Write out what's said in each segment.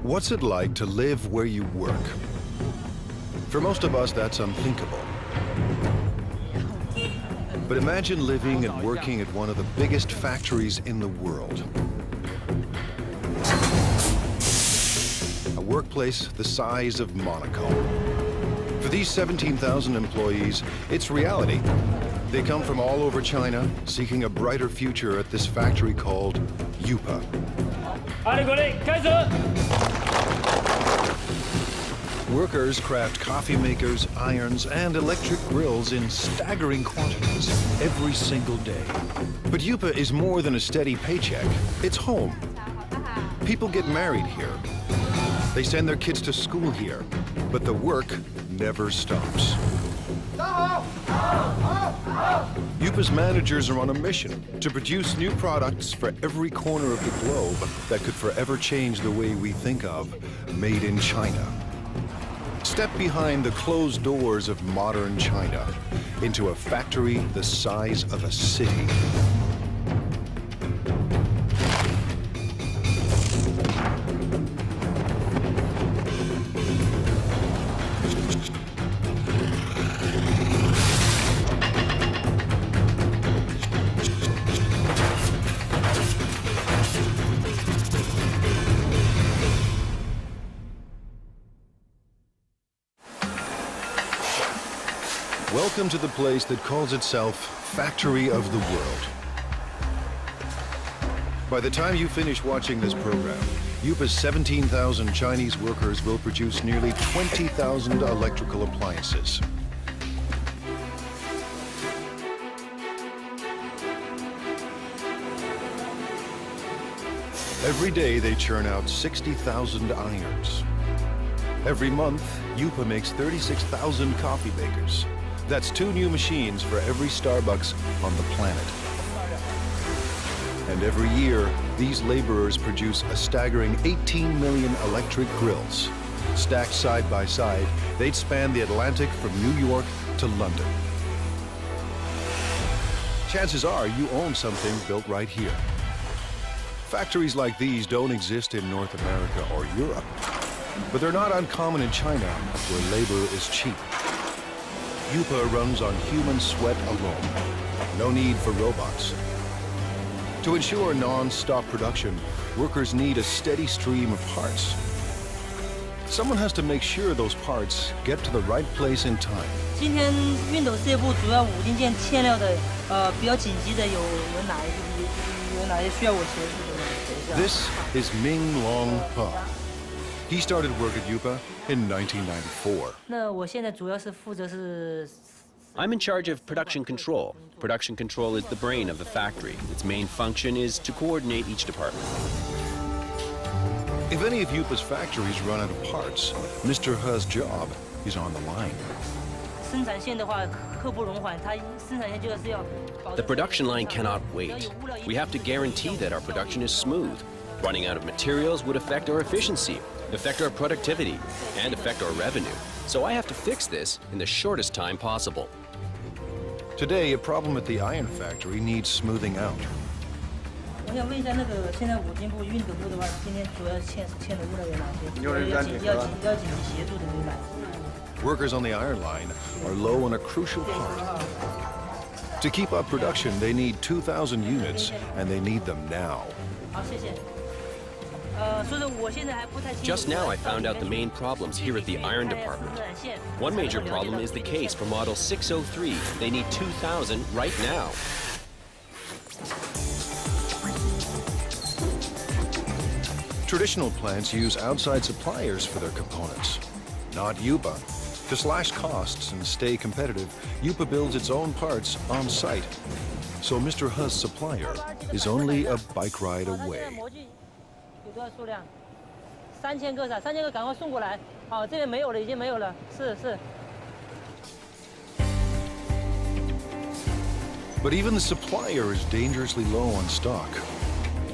What's it like to live where you work? For most of us, that's unthinkable. But imagine living and working at one of the biggest factories in the world. A workplace the size of Monaco. For these 17,000 employees, it's reality. They come from all over China, seeking a brighter future at this factory called Yupa. Workers craft coffee makers, irons, and electric grills in staggering quantities every single day. But Yupa is more than a steady paycheck. It's home. People get married here. They send their kids to school here. But the work never stops. Yupa's managers are on a mission to produce new products for every corner of the globe that could forever change the way we think of made in China. Step behind the closed doors of modern China into a factory the size of a city. Welcome to the place that calls itself Factory of the World. By the time you finish watching this program, Yupa's 17,000 Chinese workers will produce nearly 20,000 electrical appliances. Every day they churn out 60,000 irons. Every month, Yupa makes 36,000 coffee makers. That's 2 new machines for every Starbucks on the planet. And every year, these laborers produce a staggering 18 million electric grills. Stacked side by side, they'd span the Atlantic from New York to London. Chances are you own something built right here. Factories like these don't exist in North America or Europe, but they're not uncommon in China, where labor is cheap. Yupa runs on human sweat alone. No need for robots. To ensure non-stop production, workers need a steady stream of parts. Someone has to make sure those parts get to the right place in time. 今天熨斗事业部主要5零件欠料的，比较紧急的有哪些需要我协助的？ This is Ming Long Pa. He started work at Yupa in 1994. 那我现在主要是负责是。 I'm in charge of production control. Production control is the brain of the factory. Its main function is to coordinate each department. If any of Yupa's factories run out of parts, Mr. He's job is on the line. 生产线的话，刻不容缓，它生产线就是要。 The production line cannot wait. We have to guarantee that our production is smooth. Running out of materials would affect our efficiency, affect our productivity, and affect our revenue. So I have to fix this in the shortest time possible. Today, a problem at the iron factory needs smoothing out. 我想问一下，那个现在五金部、熨斗部的话，今天主要欠的物料有哪些？要紧急协助的有哪些？ Workers on the iron line are low on a crucial part. To keep up production, they need 2,000 units, and they need them now. 好，谢谢。Just now I found out the main problems here at the iron department. One major problem is the case for model 603. They need 2,000 right now. Traditional plants use outside suppliers for their components, not Yupa. To slash costs and stay competitive, Yupa builds its own parts on site. So Mr. He's supplier is only a bike ride away. 有多少数量？3000个，3000个赶快送过来。好，这边没有了，已经没有了。是。But even the supplier is dangerously low on stock.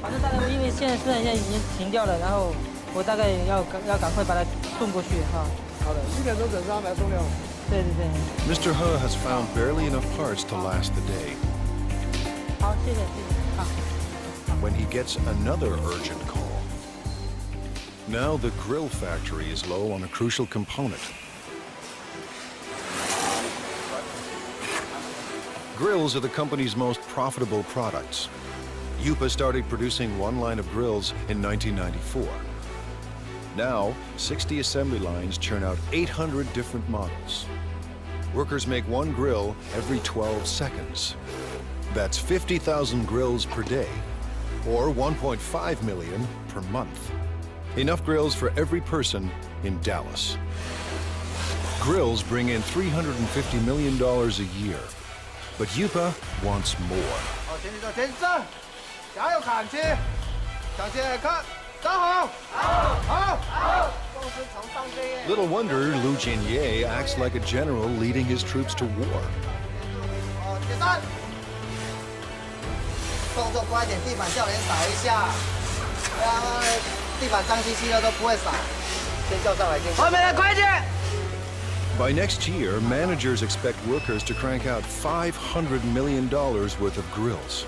反正大概因为现在生产线已经停掉了，然后我大概要赶快把它送过去哈。好的，7点钟准时安排送料。对。Mr. He has found barely enough parts to last the day. 好，谢谢。好。When he gets another urgent call. Now the grill factory is low on a crucial component. Grills are the company's most profitable products. Yupa started producing one line of grills in 1994. Now, 60 assembly lines churn out 800 different models. Workers make one grill every 12 seconds. That's 50,000 grills per day, or 1.5 million per month. Enough grills for every person in Dallas. Grills bring in $350 million a year, but Yupa wants more. Little wonder Lu Jinye acts like a general leading his troops to war. By next year, managers expect workers to crank out $500 million worth of grills.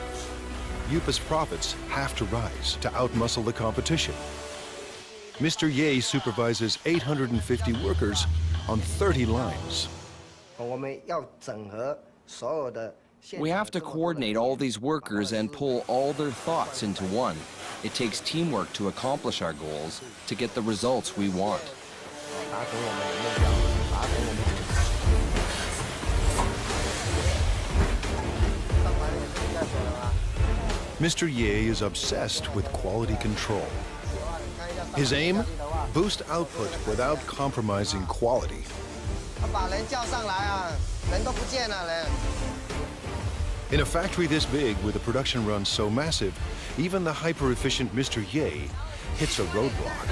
Yupa's profits have to rise to outmuscle the competition. Mr. Ye supervises 850 workers on 30 lines. We have to coordinate all these workers and pull all their thoughts into one. It takes teamwork to accomplish our goals, to get the results we want. Mr. Ye is obsessed with quality control. His aim? Boost output without compromising quality. In a factory this big, with a production run so massive, even the hyper-efficient Mr. Ye hits a roadblock.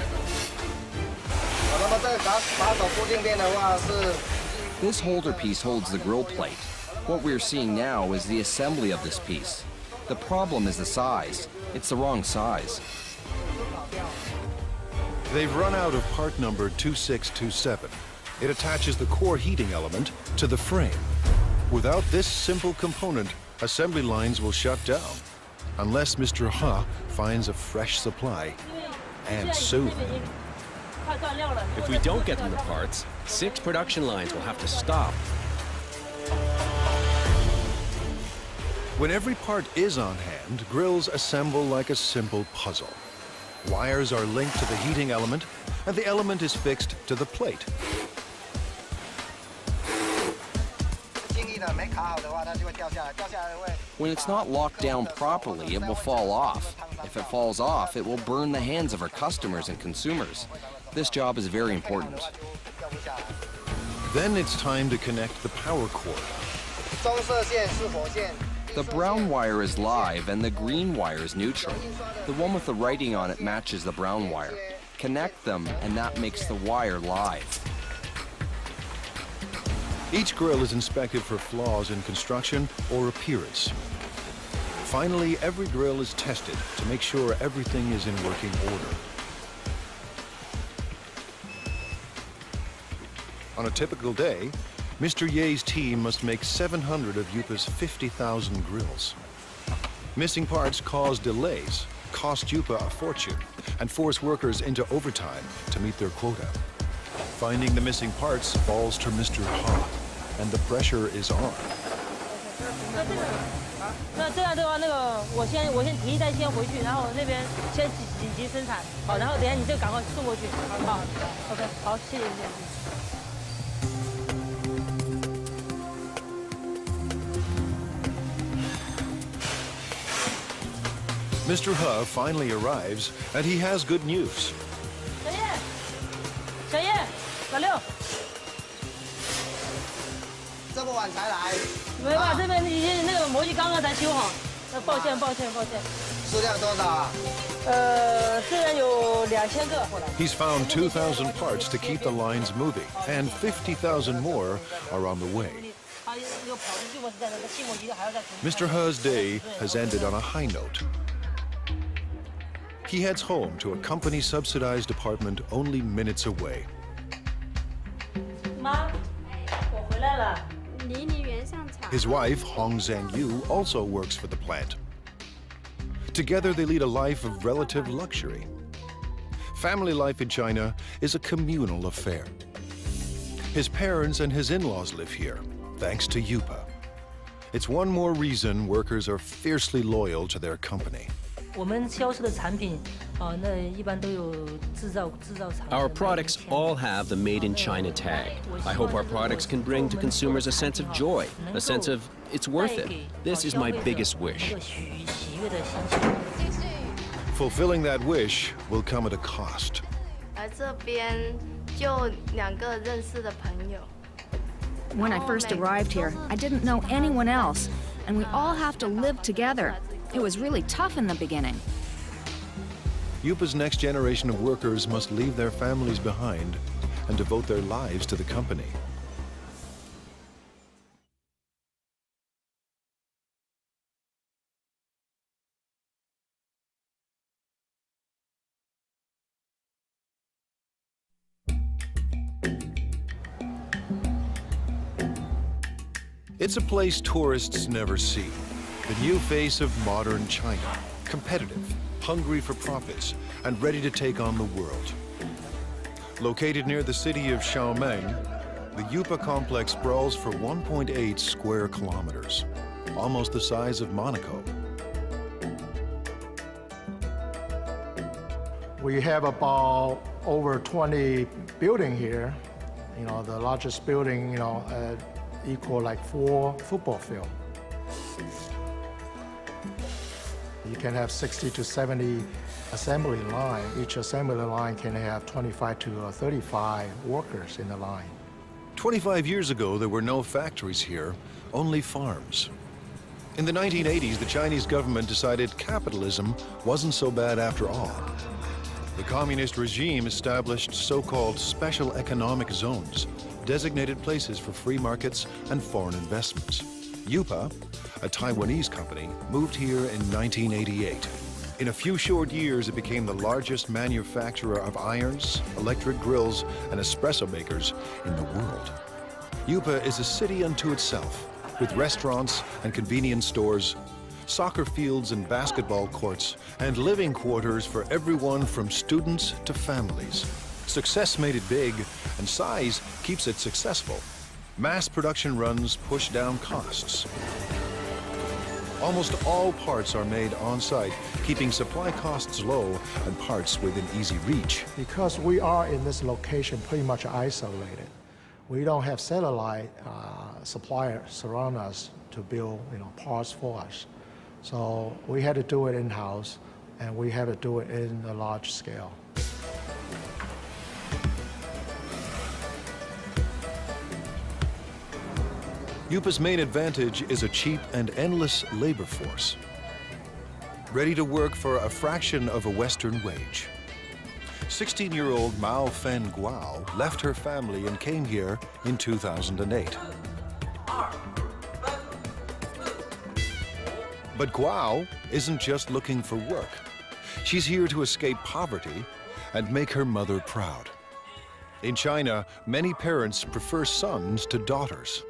This holder piece holds the grill plate. What we're seeing now is the assembly of this piece. The problem is the size. It's the wrong size. They've run out of part number 2627. It attaches the core heating element to the frame. Without this simple component, assembly lines will shut down, unless Mr. He finds a fresh supply, and soon. If we don't get them the parts, 6 production lines will have to stop. When every part is on hand, grills assemble like a simple puzzle. Wires are linked to the heating element, and the element is fixed to the plate. When it's not locked down properly, it will fall off. If it falls off, it will burn the hands of our customers and consumers. This job is very important. Then it's time to connect the power cord. The brown wire is live and the green wire is neutral. The one with the writing on it matches the brown wire. Connect them and that makes the wire live. Each grill is inspected for flaws in construction or appearance. Finally, every grill is tested to make sure everything is in working order. On a typical day, Mr. Ye's team must make 700 of Yupa's 50,000 grills. Missing parts cause delays, cost Yupa a fortune, and force workers into overtime to meet their quota. Finding the missing parts falls to Mr. He, and the pressure is on. 那这样的话，我先提一袋先回去，然后我那边先紧急生产，好，然后等一下你这个赶快送过去，好 ，OK， 好，谢谢。 Mr. He finally arrives, and he has good news. 小叶，老六，这么晚才来？没办法，这边已经那个模具刚刚才修好，抱歉。数量多少啊？虽然有2000个。 He's found 2,000 parts to keep the lines moving, and 50,000 more are on the way. Mr. He's day has ended on a high note. He heads home to a company-subsidized apartment only minutes away. 妈，我回来了。 His wife, Hong Zhangyu, also works for the plant. Together, they lead a life of relative luxury. Family life in China is a communal affair. His parents and his in-laws live here, thanks to Yupa. It's one more reason workers are fiercely loyal to their company. 我们销售的产品，那一般都有制造厂。 Our products all have the Made in China tag. I hope our products can bring to consumers a sense of joy, a sense of it's worth it. This is my biggest wish. 喜悦的心情。 Fulfilling that wish will come at a cost. 而这边就2个认识的朋友。 When I first arrived here, I didn't know anyone else, and we all have to live together. It was really tough in the beginning. Yupa's next generation of workers must leave their families behind and devote their lives to the company. It's a place tourists never see. The new face of modern China, competitive, hungry for profits, and ready to take on the world. Located near the city of Xiaomeng, the Yupa complex sprawls for 1.8 square kilometers, almost the size of Monaco. We have about over 20 buildings here. The largest building, equal like 4 football fields. You can have 60 to 70 assembly line. Each assembly line can have 25 to 35 workers in the line. 25 years ago, there were no factories here, only farms. In the 1980s, the Chinese government decided capitalism wasn't so bad after all. The communist regime established so-called special economic zones, designated places for free markets and foreign investments. Yupa, a Taiwanese company, moved here in 1988. In a few short years, it became the largest manufacturer of irons, electric grills, and espresso makers in the world. Yupa is a city unto itself, with restaurants and convenience stores, soccer fields and basketball courts, and living quarters for everyone from students to families. Success made it big, and size keeps it successful. Mass production runs push down costs. Almost all parts are made on-site, keeping supply costs low and parts within easy reach. Because we are in this location pretty much isolated, we don't have satellite suppliers surround us to build parts for us. So we had to do it in-house, and we had to do it in a large scale. Yupa's main advantage is a cheap and endless labor force, ready to work for a fraction of a Western wage. 16-year-old Mao Fen Guo left her family and came here in 2008. But Guo isn't just looking for work. She's here to escape poverty and make her mother proud. In China, many parents prefer sons to daughters.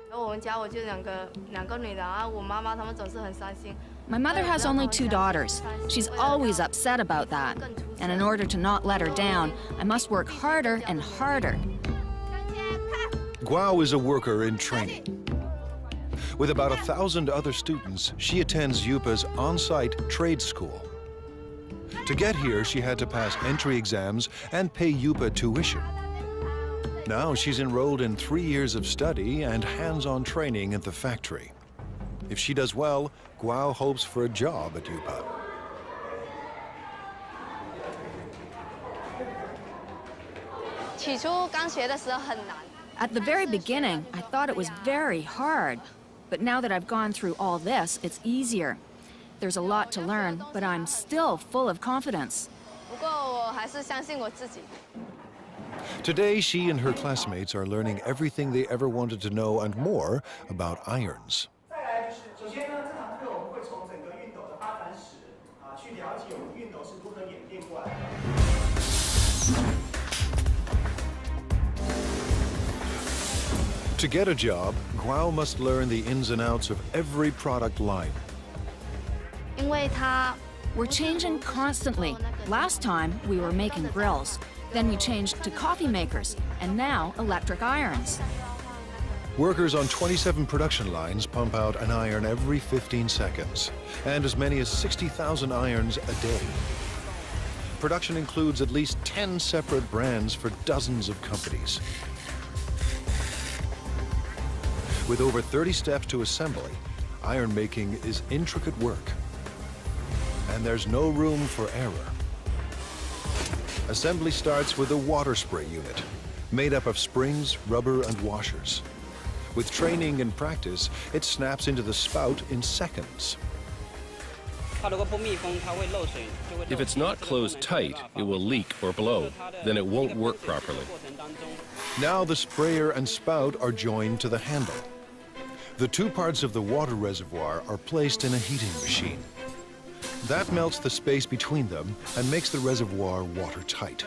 My mother has only 2 daughters. She's always upset about that. And in order to not let her down, I must work harder and harder. Guo is a worker in training. With about 1,000 other students, she attends Yupa's on-site trade school. To get here, she had to pass entry exams and pay Yupa tuition. Now she's enrolled in 3 years of study and hands-on training at the factory. If she does well, Guo hopes for a job at Yupa. At the very beginning, I thought it was very hard. But now that I've gone through all this, it's easier. There's a lot to learn, but I'm still full of confidence. Today, she and her classmates are learning everything they ever wanted to know and more about irons. To get a job, Guo must learn the ins and outs of every product line. We're changing constantly. Last time, we were making grills. Then we changed to coffee makers, and now electric irons. Workers on 27 production lines pump out an iron every 15 seconds, and as many as 60,000 irons a day. Production includes at least 10 separate brands for dozens of companies. With over 30 steps to assembly, iron making is intricate work. And there's no room for error. Assembly starts with a water spray unit, made up of springs, rubber, and washers. With training and practice, it snaps into the spout in seconds. If it's not closed tight, it will leak or blow. Then it won't work properly. Now the sprayer and spout are joined to the handle. The two parts of the water reservoir are placed in a heating machine. That melts the space between them and makes the reservoir watertight.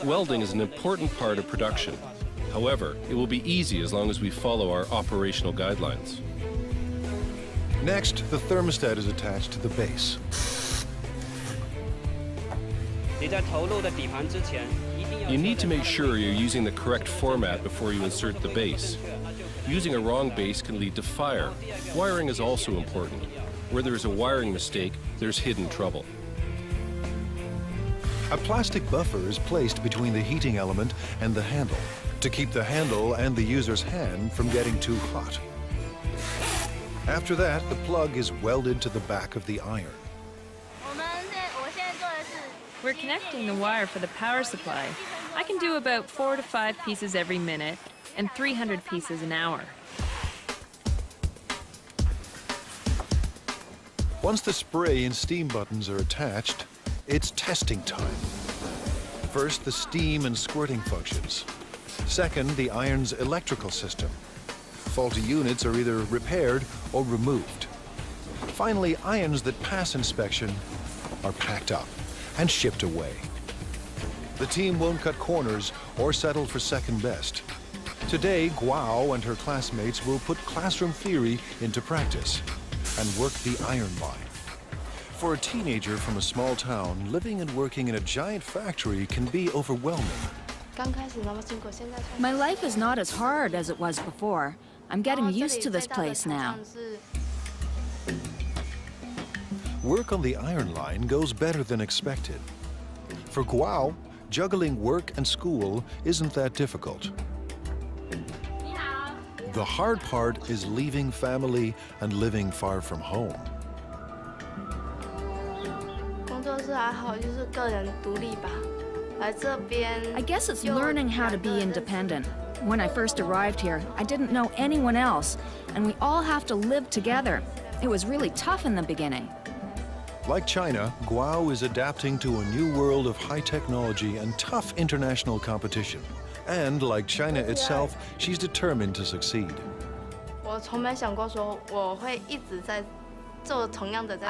Welding is an important part of production. However, it will be easy as long as we follow our operational guidelines. Next, the thermostat is attached to the base. You need to make sure you're using the correct format before you insert the base. Using a wrong base can lead to fire. Wiring is also important. Where there is a wiring mistake, there's hidden trouble. A plastic buffer is placed between the heating element and the handle to keep the handle and the user's hand from getting too hot. After that, the plug is welded to the back of the iron. We're connecting the wire for the power supply. I can do about 4 to 5 pieces every minute and 300 pieces an hour. Once the spray and steam buttons are attached, it's testing time. First, the steam and squirting functions. Second, the iron's electrical system. Faulty units are either repaired or removed. Finally, irons that pass inspection are packed up and shipped away. The team won't cut corners or settle for second best. Today, Guo and her classmates will put classroom theory into practice and work the iron line. For a teenager from a small town, living and working in a giant factory can be overwhelming. My life is not as hard as it was before. I'm getting used to this place now. Work on the iron line goes better than expected. For Guo, juggling work and school isn't that difficult. The hard part is leaving family and living far from home. I guess it's learning how to be independent. When I first arrived here, I didn't know anyone else, and we all have to live together. It was really tough in the beginning. Like China, Guo is adapting to a new world of high technology and tough international competition. And like China itself, she's determined to succeed. I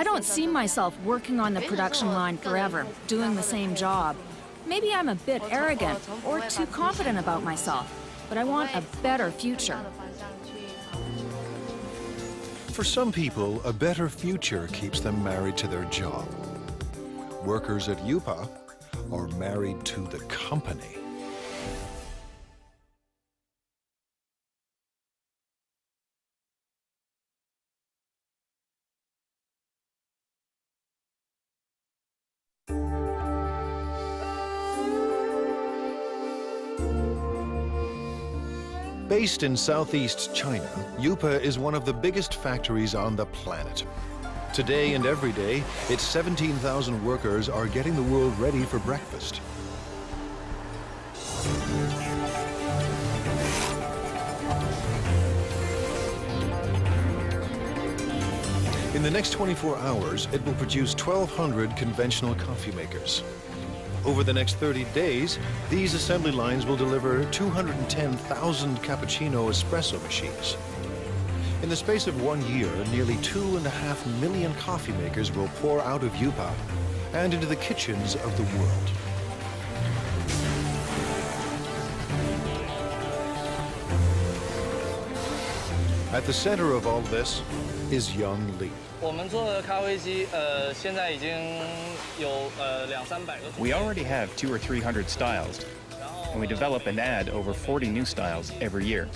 don't see myself working on the production line forever, doing the same job. Maybe I'm a bit arrogant or too confident about myself, but I want a better future. For some people, a better future keeps them married to their job. Workers at Yupa are married to the company. Based in southeast China, Yupa is one of the biggest factories on the planet. Today and every day, its 17,000 workers are getting the world ready for breakfast. In the next 24 hours, it will produce 1,200 conventional coffee makers. Over the next 30 days, these assembly lines will deliver 210,000 cappuccino espresso machines. In the space of 1 year, nearly 2.5 million coffee makers will pour out of Yupa and into the kitchens of the world. At the center of all this is young Lee. We already have 200 or 300 styles, and we develop and add over 40 new styles every year.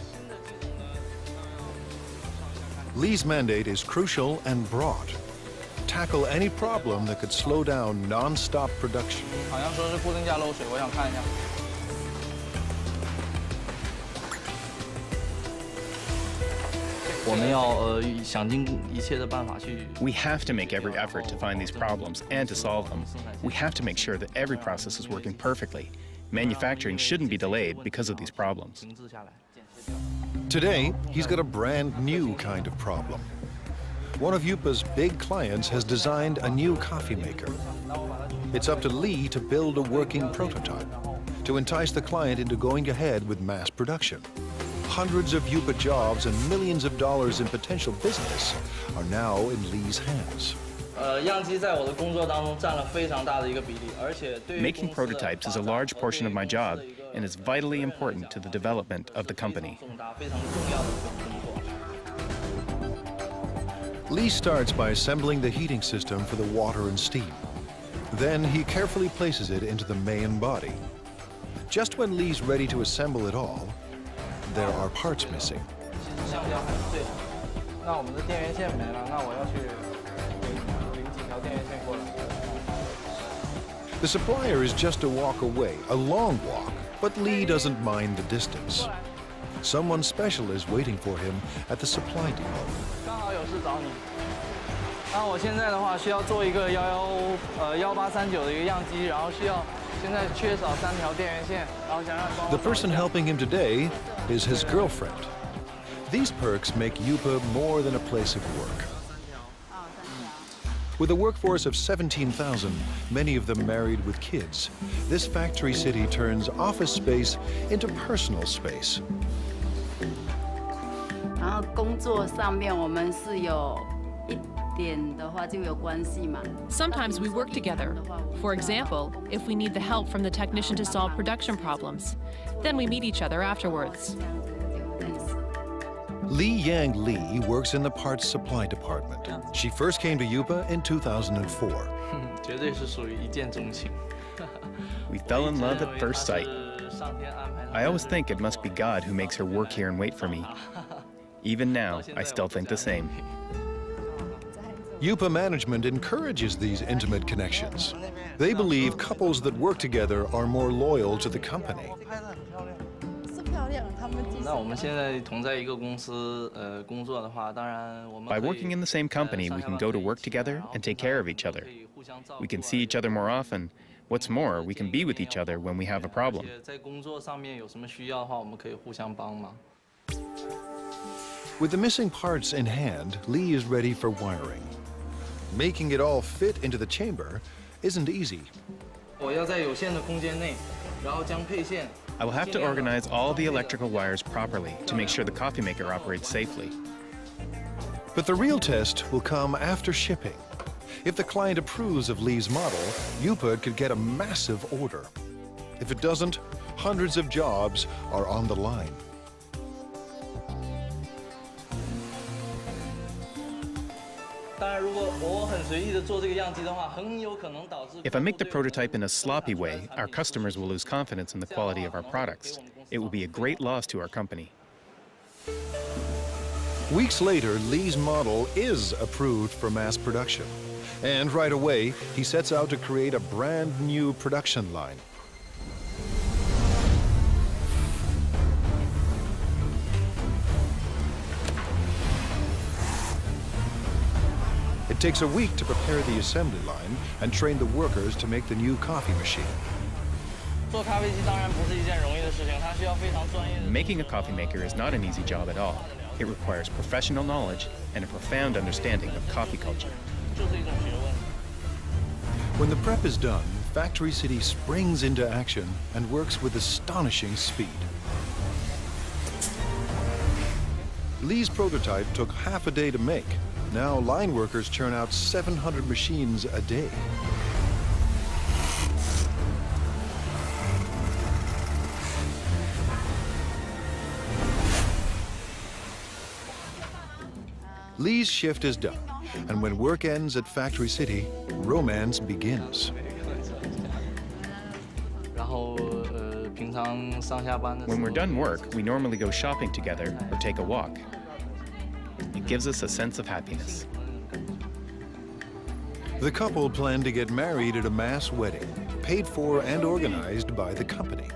Lee's mandate is crucial and broad. Tackle any problem that could slow down non-stop production. We have to make every effort to find these problems and to solve them. We have to make sure that every process is working perfectly. Manufacturing shouldn't be delayed because of these problems. Today, he's got a brand new kind of problem. One of Yupa's big clients has designed a new coffee maker. It's up to Lee to build a working prototype to entice the client into going ahead with mass production. Hundreds of Yupa jobs and millions of dollars in potential business are now in Lee's hands. Making prototypes is a large portion of my job and is vitally important to the development of the company. Lee starts by assembling the heating system for the water and steam. Then he carefully places it into the main body. Just when Lee's ready to assemble it all, there are parts missing. The supplier is just a walk away, a long walk, but Lee doesn't mind the distance. Someone special is waiting for him at the supply depot. The person helping him today is his girlfriend. These perks make Yupa more than a place of work. With a workforce of 17,000, many of them married with kids, this factory city turns office space into personal space. Sometimes we work together. For example, if we need the help from the technician to solve production problems, then we meet each other afterwards. Li Yang Lee works in the parts supply department. She first came to Yupa in 2004. We fell in love at first sight. I always think it must be God who makes her work here and wait for me. Even now, I still think the same. Yupa management encourages these intimate connections. They believe couples that work together are more loyal to the company. By working in the same company, we can go to work together and take care of each other. We can see each other more often. What's more, we can be with each other when we have a problem. With the missing parts in hand, Lee is ready for wiring. Making it all fit into the chamber isn't easy. I will have to organize all the electrical wires properly to make sure the coffee maker operates safely. But the real test will come after shipping. If the client approves of Lee's model, Yupa could get a massive order. If it doesn't, hundreds of jobs are on the line. If I make the prototype in a sloppy way, our customers will lose confidence in the quality of our products. It will be a great loss to our company. Weeks later, Lee's model is approved for mass production. And right away, he sets out to create a brand new production line. It takes a week to prepare the assembly line and train the workers to make the new coffee machine. Making a coffee maker is not an easy job at all. It requires professional knowledge and a profound understanding of coffee culture. When the prep is done, Factory City springs into action and works with astonishing speed. Lee's prototype took half a day to make. Now line workers churn out 700 machines a day. Lee's shift is done, and when work ends at Factory City, romance begins. When we're done work, we normally go shopping together or take a walk. It gives us a sense of happiness. The couple plan to get married at a mass wedding, paid for and organized by the company.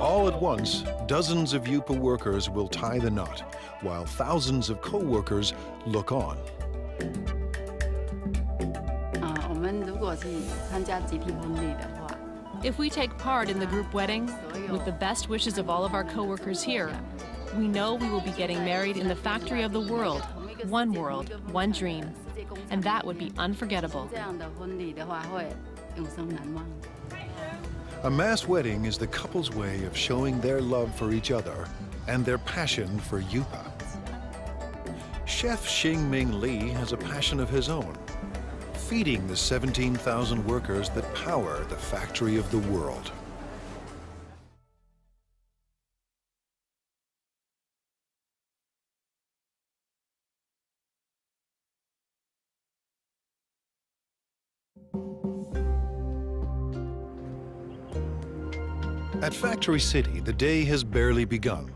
All at once, dozens of Yupa workers will tie the knot, while thousands of co-workers look on. If we take part in the group wedding, with the best wishes of all of our co-workers here, we know we will be getting married in the factory of the world, one dream. And that would be unforgettable. A mass wedding is the couple's way of showing their love for each other and their passion for Yupa. Chef Xingming Li has a passion of his own, feeding the 17,000 workers that power the factory of the world. At Factory City, the day has barely begun.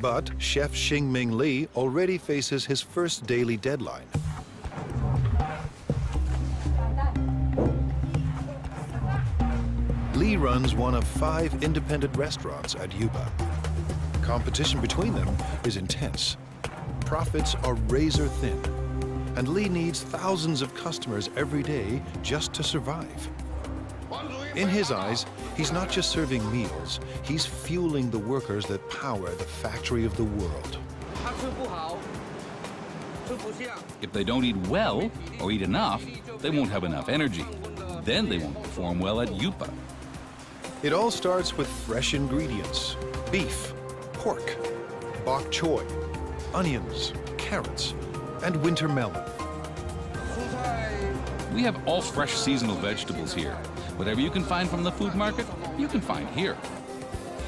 But Chef Xingming Li already faces his first daily deadline. Li runs one of 5 independent restaurants at Yupa. Competition between them is intense. Profits are razor thin, and Li needs thousands of customers every day just to survive. In his eyes, he's not just serving meals, he's fueling the workers that power the factory of the world. If they don't eat well or eat enough, they won't have enough energy. Then they won't perform well at Yupa. It all starts with fresh ingredients: beef, pork, bok choy, onions, carrots, and winter melon. We have all fresh seasonal vegetables here. Whatever you can find from the food market, you can find here.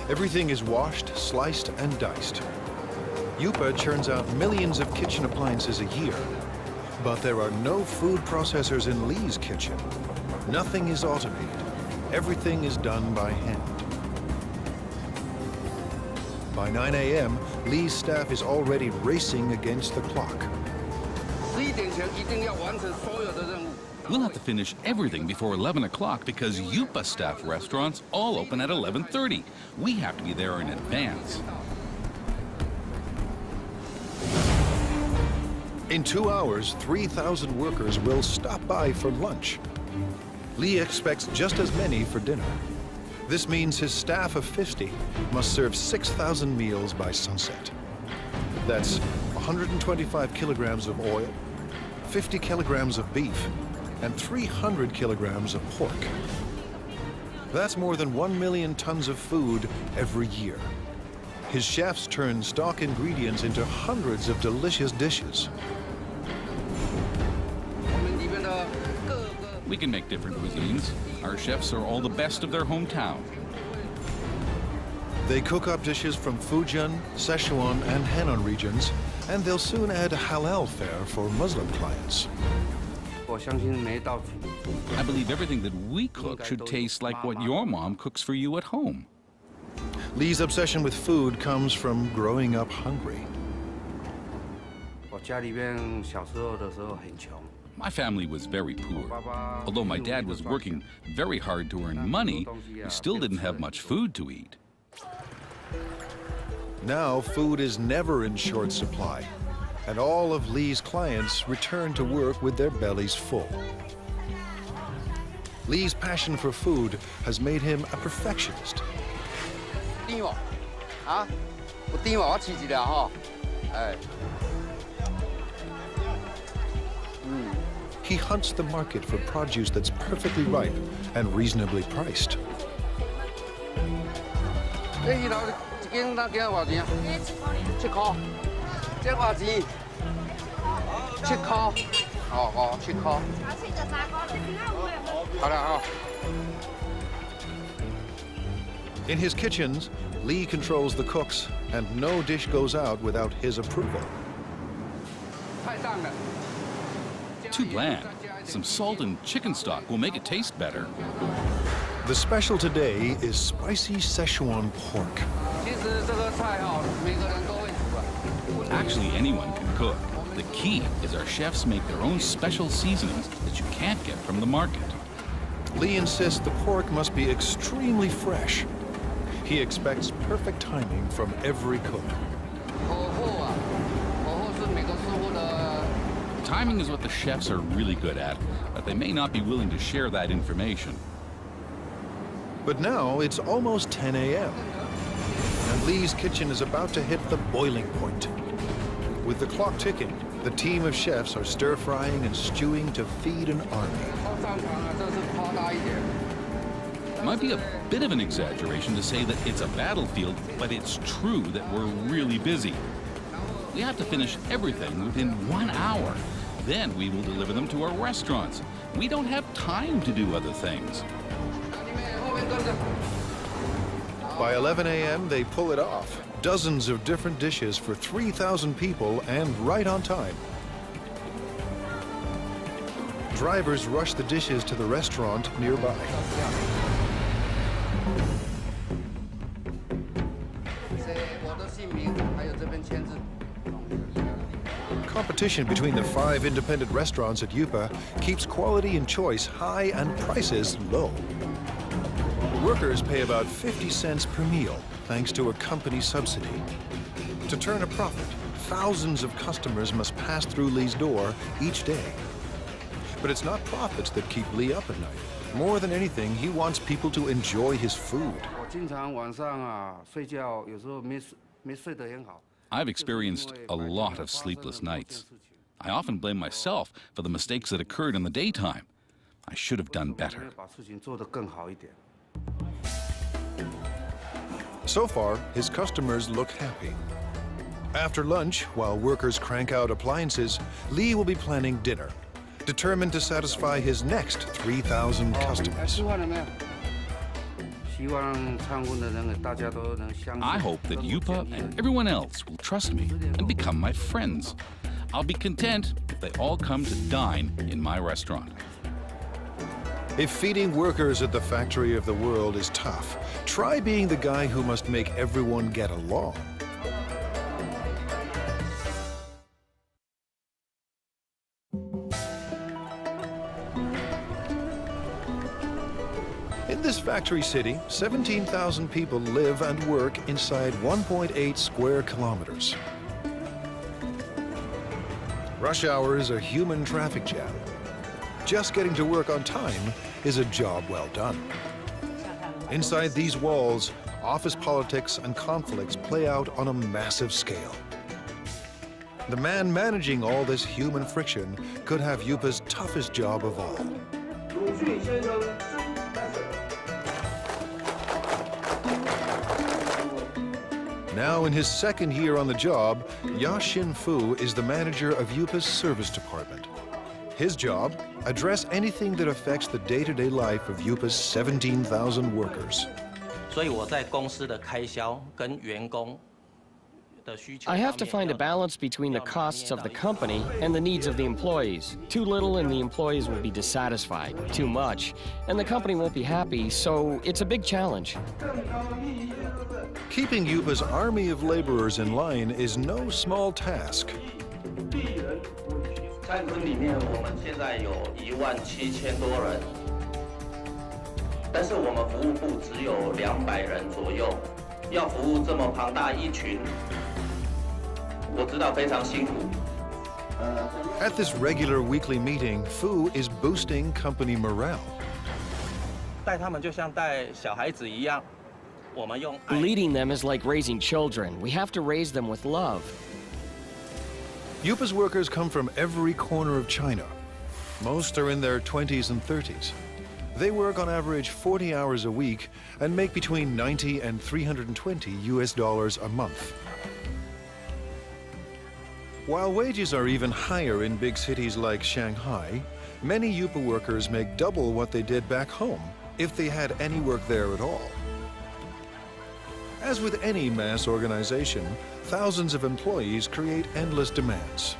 Everything is washed, sliced, and diced. Yupa churns out millions of kitchen appliances a year, but there are no food processors in Li's kitchen. Nothing is automated. Everything is done by hand. By 9 a.m., Li's staff is already racing against the clock. We'll have to finish everything before 11 o'clock because Yupa staff restaurants all open at 11:30. We have to be there in advance. In 2 hours, 3,000 workers will stop by for lunch. Li expects just as many for dinner. This means his staff of 50 must serve 6,000 meals by sunset. That's 125 kilograms of oil, 50 kilograms of beef, and 300 kilograms of pork. That's more than 1 million tons of food every year. His chefs turn stock ingredients into hundreds of delicious dishes. We can make different cuisines. Our chefs are all the best of their hometown. They cook up dishes from Fujian, Sichuan, and Henan regions, and they'll soon add halal fare for Muslim clients. I believe everything that we cook should taste like what your mom cooks for you at home. Li's obsession with food comes from growing up hungry. My family was very poor. Although my dad was working very hard to earn money, we still didn't have much food to eat. Now food is never in short supply, and all of Li's clients return to work with their bellies full. Li's passion for food has made him a perfectionist. He hunts the market for produce that's perfectly ripe and reasonably priced. In his kitchens, Lee controls the cooks, and no dish goes out without his approval. Too bland. Some salt and chicken stock will make it taste better. The special today is spicy Szechuan pork. Actually, anyone can cook. The key is our chefs make their own special seasonings that you can't get from the market. Lee insists the pork must be extremely fresh. He expects perfect timing from every cook. Timing is what the chefs are really good at, but they may not be willing to share that information. But now it's almost 10 a.m. and Lee's kitchen is about to hit the boiling point. With the clock ticking, the team of chefs are stir-frying and stewing to feed an army. It might be a bit of an exaggeration to say that it's a battlefield, but it's true that we're really busy. We have to finish everything within 1 hour. Then we will deliver them to our restaurants. We don't have time to do other things. By 11 a.m., they pull it off. Dozens of different dishes for 3,000 people and right on time. Drivers rush the dishes to the restaurant nearby. Competition between the 5 independent restaurants at Yupa keeps quality and choice high and prices low. Workers pay about 50 cents per meal, thanks to a company subsidy. To turn a profit, thousands of customers must pass through Lee's door each day. But it's not profits that keep Lee up at night. More than anything, he wants people to enjoy his food. I've experienced a lot of sleepless nights. I often blame myself for the mistakes that occurred in the daytime. I should have done better. So far, his customers look happy. After lunch, while workers crank out appliances, Lee will be planning dinner, determined to satisfy his next 3,000 customers. I hope that Yupa and everyone else will trust me and become my friends. I'll be content if they all come to dine in my restaurant. If feeding workers at the factory of the world is tough, try being the guy who must make everyone get along. In this factory city, 17,000 people live and work inside 1.8 square kilometers. Rush hour is a human traffic jam. Just getting to work on time is a job well done. Inside these walls, office politics and conflicts play out on a massive scale. The man managing all this human friction could have Yupa's toughest job of all. Now in his second year on the job, Ya Xin-fu is the manager of Yupa's service department. His job, address anything that affects the day-to-day life of Yupa's 17,000 workers. I have to find a balance between the costs of the company and the needs of the employees. Too little and the employees will be dissatisfied. Too much, and the company won't be happy, so it's a big challenge. Keeping Yupa's army of laborers in line is no small task. At this regular weekly meeting, Fu is boosting company morale. Leading them is like raising children. We have to raise them with love. Yupa's workers come from every corner of China. Most are in their 20s and 30s. They work on average 40 hours a week and make between $90 and $320 US a month. While wages are even higher in big cities like Shanghai, many Yupa workers make double what they did back home if they had any work there at all. As with any mass organization, thousands of employees create endless demands.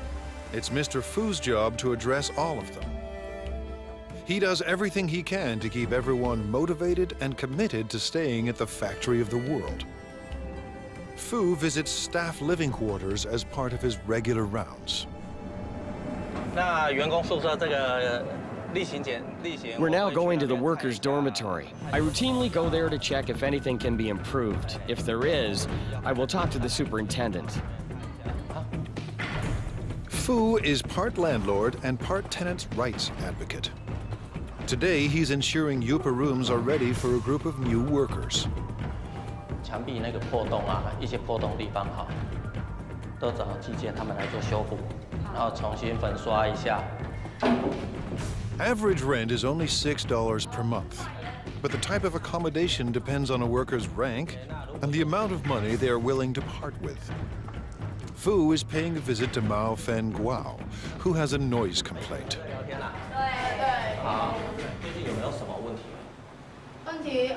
It's Mr. Fu's job to address all of them. He does everything he can to keep everyone motivated and committed to staying at the factory of the world. Fu visits staff living quarters as part of his regular rounds. We're now going to the workers' dormitory. I routinely go there to check if anything can be improved. If there is, I will talk to the superintendent. Fu is part landlord and part tenants' rights advocate. Today, he's ensuring Yupa rooms are ready for a group of new workers. 墙壁那个破洞啊，一些破洞地方哈，都找技建他们来做修补，然后重新粉刷一下。 Average rent is only $6 per month, but the type of accommodation depends on a worker's rank and the amount of money they are willing to part with. Fu is paying a visit to Mao Fen Guao, who has a noise complaint. 最近有没有什么问题？问题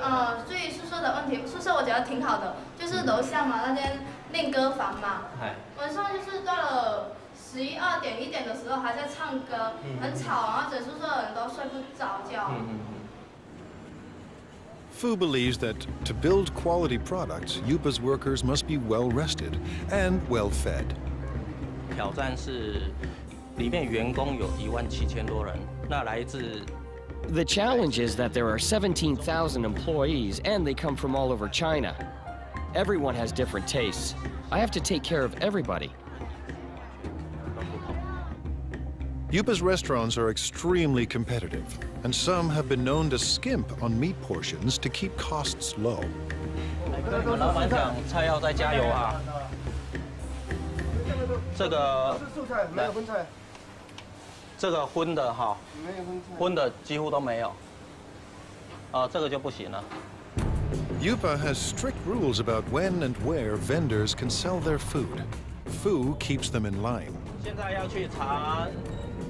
所以宿舍的问题，宿舍我觉得挺好的，就是楼下嘛那间练歌房嘛，晚上就是到了11、2点、1点的时候还在唱歌，很吵，然后整宿舍的人都睡不着觉。Fu believes that to build quality products, Yupa's workers must be well rested and well fed. 挑战是里面员工有17000多人，那来自 The challenge is that there are 17,000 employees and they come from all over China. Everyone has different tastes. I have to take care of everybody. Yupa's restaurants are extremely competitive, and some have been known to skimp on meat portions to keep costs low. 老板讲菜要再加油啊！这个没有荤菜，这个荤的哈，荤的几乎都没有。这个就不行了。 Yupa has strict rules about when and where vendors can sell their food. Fu keeps them in line. 现在要去查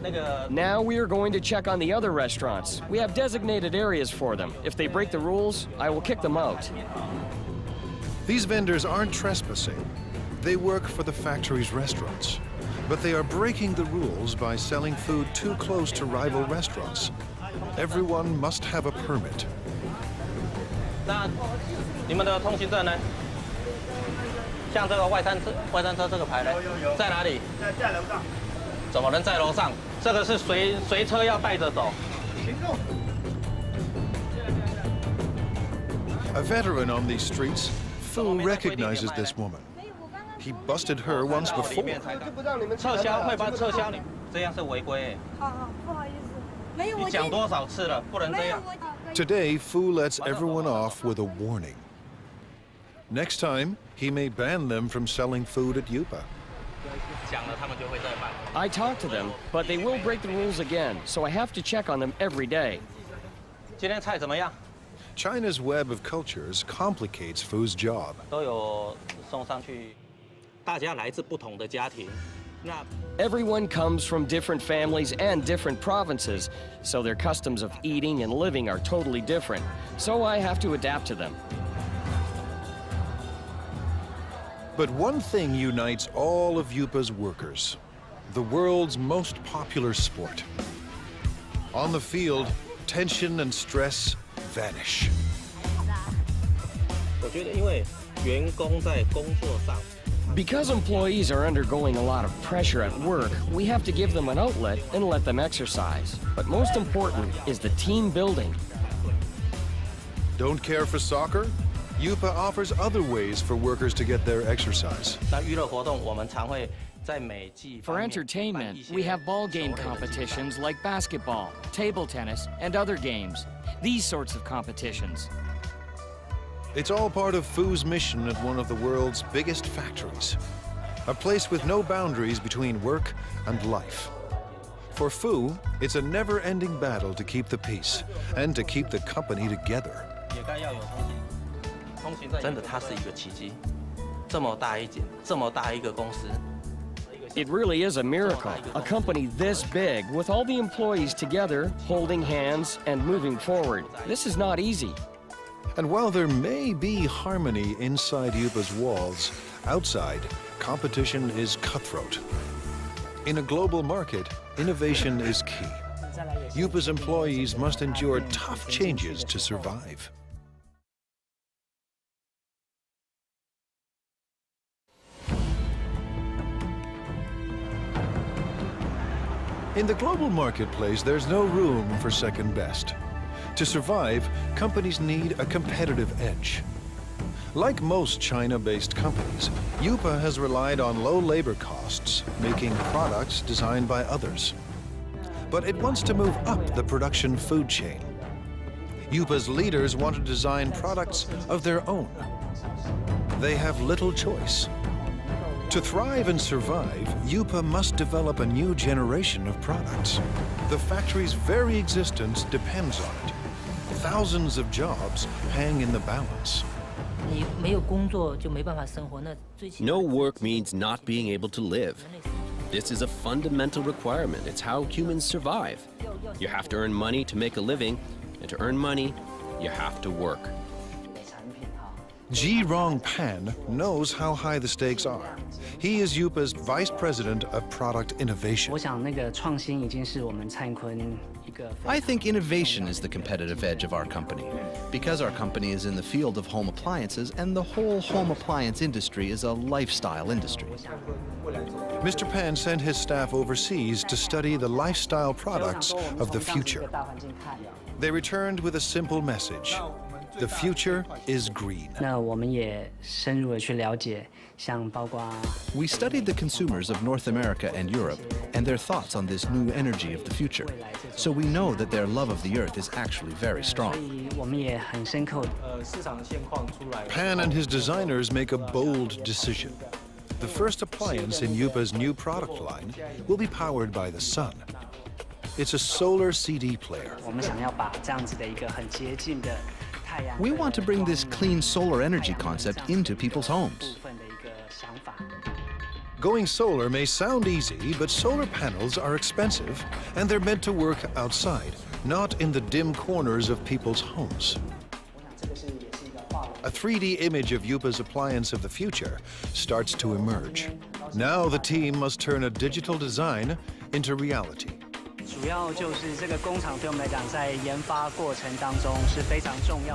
那个。 Now we are going to check on the other restaurants. We have designated areas for them. If they break the rules, I will kick them out. These vendors aren't trespassing. They work for the factory's restaurants. But they are breaking the rules by selling food too close to rival restaurants. Everyone must have a permit. 那你们的通行证呢？像这个外滩车这个牌呢，在哪里？在楼上。怎么能在楼上？这个是随车要带着走。 A veteran on these streets, Fu recognizes this woman. He busted her once before. 撤销会把撤销你，这样是违规。好，不好意思，没有。你讲多少次了，不能这样。 Today, Fu lets everyone off with a warning. Next time, he may ban them from selling food at Yupa. I talk to them, but they will break the rules again, so I have to check on them every day. 今天菜怎么样？ China's web of cultures complicates Fu's job. 都有送上去，大家来自不同的家庭。 Everyone comes from different families and different provinces, so their customs of eating and living are totally different. So I have to adapt to them. But one thing unites all of Yupa's workers: the world's most popular sport. On the field, tension and stress vanish. 我觉得，因为员工在工作上。 Because employees are undergoing a lot of pressure at work, we have to give them an outlet and let them exercise. But most important is the team building. Don't care for soccer? Yupa offers other ways for workers to get their exercise. 那娱乐活动，我们常会在每季。 For entertainment, we have ball game competitions like basketball, table tennis, and other games. These sorts of competitions. It's all part of Fu's mission at one of the world's biggest factories, a place with no boundaries between work and life. For Fu, it's a never-ending battle to keep the peace and to keep the company together. 真的，它是一个奇迹，这么大一个公司。 It really is a miracle. A company this big, with all the employees together, holding hands and moving forward. This is not easy. And while there may be harmony inside Yupa's walls, outside, competition is cutthroat. In a global market, innovation is key. Yupa's employees must endure tough changes to survive. In the global marketplace, there's no room for second best. To survive, companies need a competitive edge. Like most China-based companies, Yupa has relied on low labor costs, making products designed by others. But it wants to move up the production food chain. Yupa's leaders want to design products of their own. They have little choice. To thrive and survive, Yupa must develop a new generation of products. The factory's very existence depends on it. Thousands of jobs hang in the balance. No work means not being able to live. This is a fundamental requirement. It's how humans survive. You have to earn money to make a living, and to earn money, you have to work. Ji-Rong Pan knows how high the stakes are. He is Yupa's Vice President of Product Innovation. I think innovation is the competitive edge of our company, because our company is in the field of home appliances, and the whole home appliance industry is a lifestyle industry. Mr. Pan sent his staff overseas to study the lifestyle products of the future. They returned with a simple message. The future is green. We studied the consumers of North America and Europe and their thoughts on this new energy of the future. So we know that their love of the earth is actually very strong. Pan and his designers make a bold decision. The first appliance in Yupa's new product line will be powered by the sun. It's a solar CD player. We want to bring this clean solar energy concept into people's homes. Going solar may sound easy, but solar panels are expensive, and they're meant to work outside, not in the dim corners of people's homes. A 3D image of Yupa's appliance of the future starts to emerge. Now the team must turn a digital design into reality.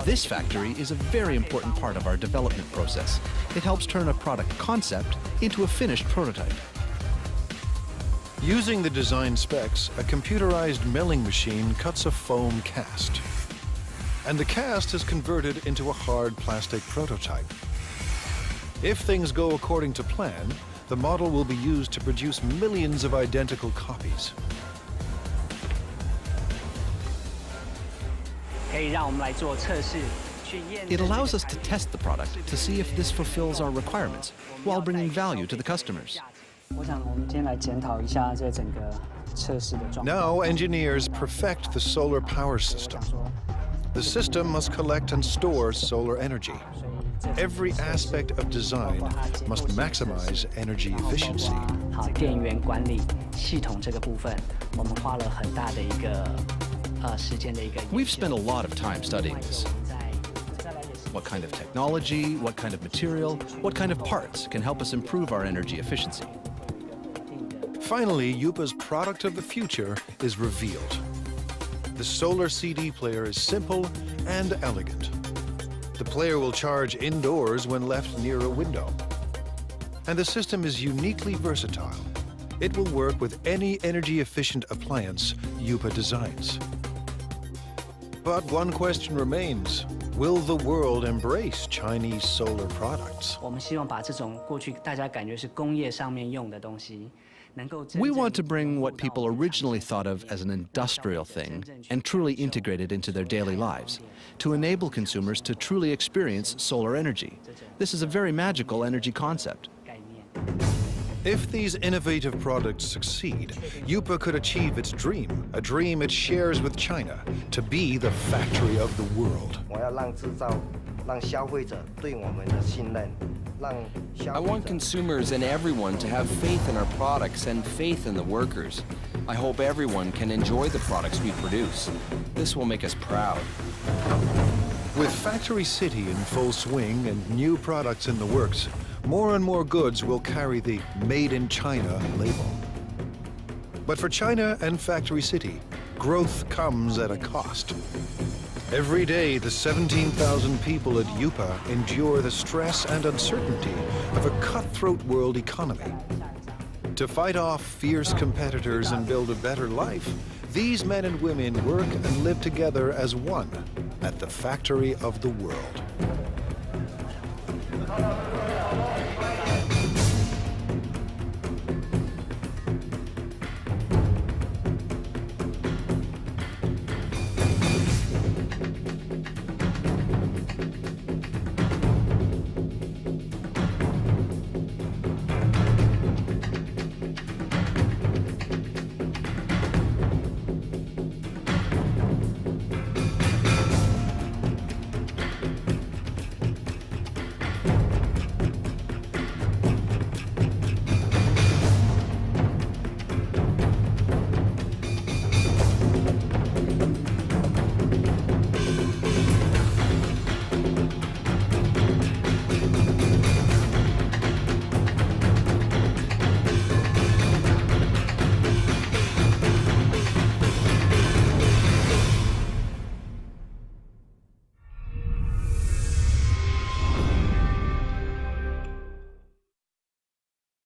This factory is a very important part of our development process. It helps turn a product concept into a finished prototype. Using the design specs, a computerized milling machine cuts a foam cast. And the cast is converted into a hard plastic prototype. If things go according to plan, the model will be used to produce millions of identical copies. It allows us to test the product to see if this fulfills our requirements while bringing value to the customers. Now engineers perfect the solar power system. The system must collect and store solar energy. Every aspect of design must maximize energy efficiency. We've spent a lot of time studying this. What kind of technology, what kind of material, what kind of parts can help us improve our energy efficiency? Finally, Yupa's product of the future is revealed. The solar CD player is simple and elegant. The player will charge indoors when left near a window. And the system is uniquely versatile. It will work with any energy-efficient appliance Yupa designs. But one question remains. Will the world embrace Chinese solar products? We want to bring what people originally thought of as an industrial thing and truly integrate it into their daily lives, to enable consumers to truly experience solar energy. This is a very magical energy concept. If these innovative products succeed, Yupa could achieve its dream, a dream it shares with China, to be the factory of the world. I want consumers and everyone to have faith in our products and faith in the workers. I hope everyone can enjoy the products we produce. This will make us proud. With Factory City in full swing and new products in the works, more and more goods will carry the Made in China label. But for China and Factory City, growth comes at a cost. Every day, the 17,000 people at Yupa endure the stress and uncertainty of a cutthroat world economy. To fight off fierce competitors and build a better life, these men and women work and live together as one at the factory of the world.